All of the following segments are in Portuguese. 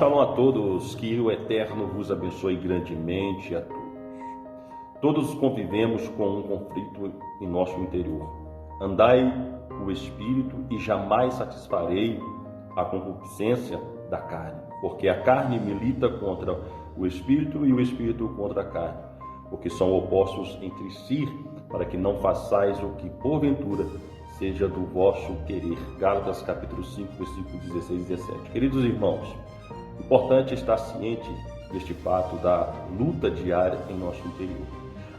Shalom a todos, que o Eterno vos abençoe grandemente a todos. Todos convivemos com um conflito em nosso interior. Andai o Espírito e jamais satisfarei a concupiscência da carne, porque a carne milita contra o Espírito e o Espírito contra a carne, porque são opostos entre si, para que não façais o que porventura seja do vosso querer. Gálatas capítulo 5, versículo 16 e 17. Queridos irmãos, importante estar ciente deste fato da luta diária em nosso interior.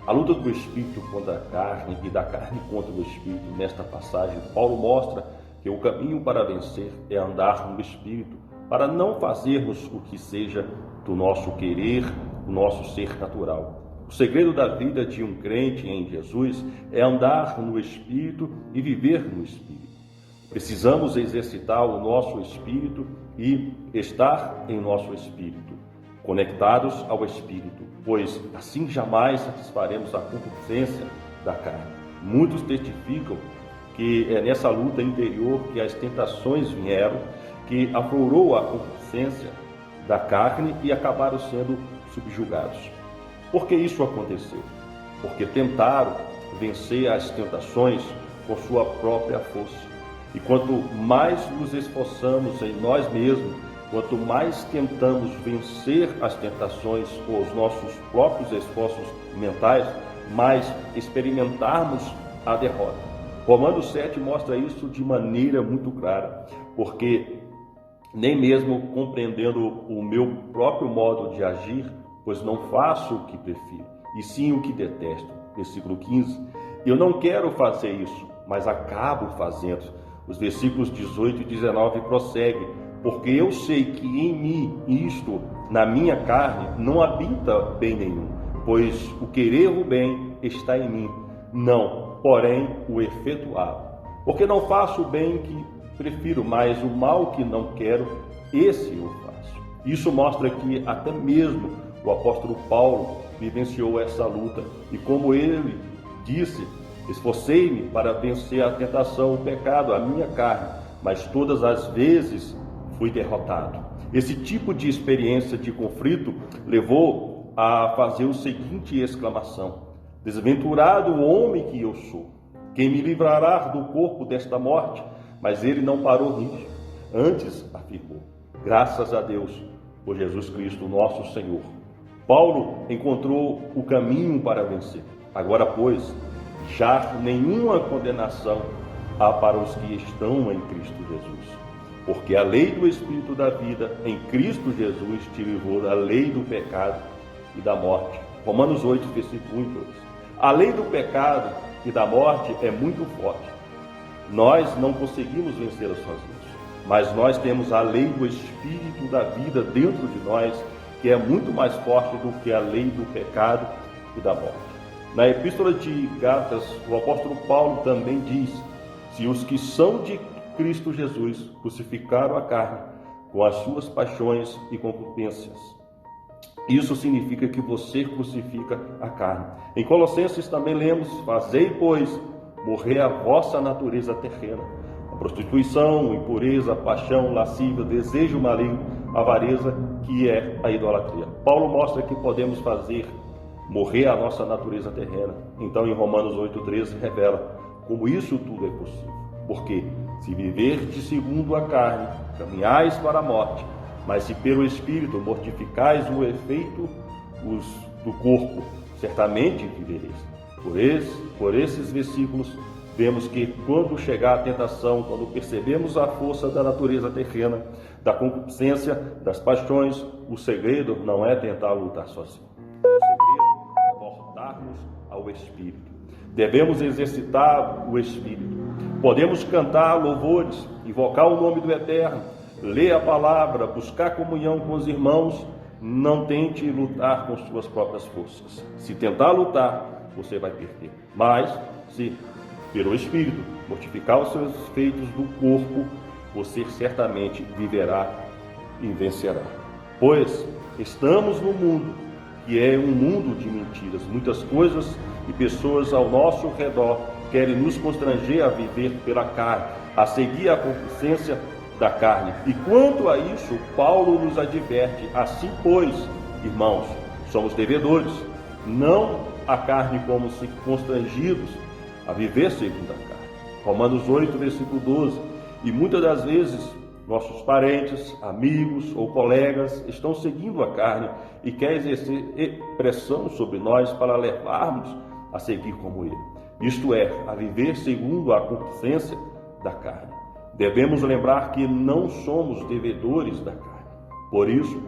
A luta do Espírito contra a carne e da carne contra o Espírito. Nesta passagem, Paulo mostra que o caminho para vencer é andar no Espírito, para não fazermos o que seja do nosso querer, do nosso ser natural. O segredo da vida de um crente em Jesus é andar no Espírito e viver no Espírito. Precisamos exercitar o nosso Espírito e estar em nosso Espírito, conectados ao Espírito, pois assim jamais satisfaremos a concupiscência da carne. Muitos testificam que é nessa luta interior que as tentações vieram, que aflorou a concupiscência da carne e acabaram sendo subjugados. Por que isso aconteceu? Porque tentaram vencer as tentações com sua própria força. E quanto mais nos esforçamos em nós mesmos, quanto mais tentamos vencer as tentações com os nossos próprios esforços mentais, mais experimentarmos a derrota. Romanos 7 mostra isso de maneira muito clara, porque nem mesmo compreendendo o meu próprio modo de agir, pois não faço o que prefiro, e sim o que detesto. Versículo 15. Eu não quero fazer isso, mas acabo fazendo. Os versículos 18 e 19 prosseguem. Porque eu sei que em mim, isto, na minha carne, não habita bem nenhum, pois o querer o bem está em mim, não, porém, o efetuar. Porque não faço o bem que prefiro, mas o mal que não quero, esse eu faço. Isso mostra que até mesmo o apóstolo Paulo vivenciou essa luta. E como ele disse, esforcei-me para vencer a tentação, o pecado, a minha carne, mas todas as vezes fui derrotado. Esse tipo de experiência de conflito levou a fazer o seguinte exclamação: desventurado o homem que eu sou, quem me livrará do corpo desta morte? Mas ele não parou nisso. Antes afirmou: graças a Deus por Jesus Cristo, nosso Senhor. Paulo encontrou o caminho para vencer. Agora, pois, já nenhuma condenação há para os que estão em Cristo Jesus. Porque a lei do Espírito da vida em Cristo Jesus te livrou da lei do pecado e da morte. Romanos 8, versículo 1 e 2. A lei do pecado e da morte é muito forte. Nós não conseguimos vencê-la sozinhos, mas nós temos a lei do Espírito da vida dentro de nós, que é muito mais forte do que a lei do pecado e da morte. Na Epístola de Gálatas, o apóstolo Paulo também diz: se os que são de Cristo Jesus crucificaram a carne com as suas paixões e concupiscências, isso significa que você crucifica a carne. Em Colossenses também lemos: fazei, pois, morrer a vossa natureza terrena, a prostituição, impureza, paixão, lascívia, desejo maligno, avareza, que é a idolatria. Paulo mostra que podemos fazer morrer a nossa natureza terrena. Então, em Romanos 8,13, revela como isso tudo é possível. Porque se viverdes segundo a carne, caminhais para a morte, mas se pelo Espírito mortificais o efeito do corpo, certamente vivereis. Por esses versículos, vemos que quando chegar a tentação, quando percebemos a força da natureza terrena, da concupiscência, das paixões, o segredo não é tentar lutar sozinho. O segredo é voltarmos ao Espírito. Devemos exercitar o Espírito. Podemos cantar louvores, invocar o nome do Eterno, ler a palavra, buscar comunhão com os irmãos. Não tente lutar com suas próprias forças. Se tentar lutar, você vai perder. Mas, se pelo Espírito mortificar os seus feitos do corpo, você certamente viverá e vencerá. Pois estamos no mundo, que é um mundo de mentiras. Muitas coisas e pessoas ao nosso redor querem nos constranger a viver pela carne, a seguir a concupiscência da carne. E quanto a isso, Paulo nos adverte: assim, pois, irmãos, somos devedores, não a carne como se constrangidos a viver segundo a carne. Romanos 8, versículo 12. E muitas das vezes nossos parentes, amigos ou colegas estão seguindo a carne e querem exercer pressão sobre nós para levarmos a seguir como ele. Isto é, a viver segundo a concupiscência da carne. Devemos lembrar que não somos devedores da carne. Por isso,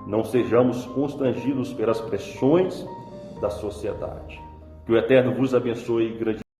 não sejamos constrangidos pelas pressões da sociedade. Que o Eterno vos abençoe grandemente.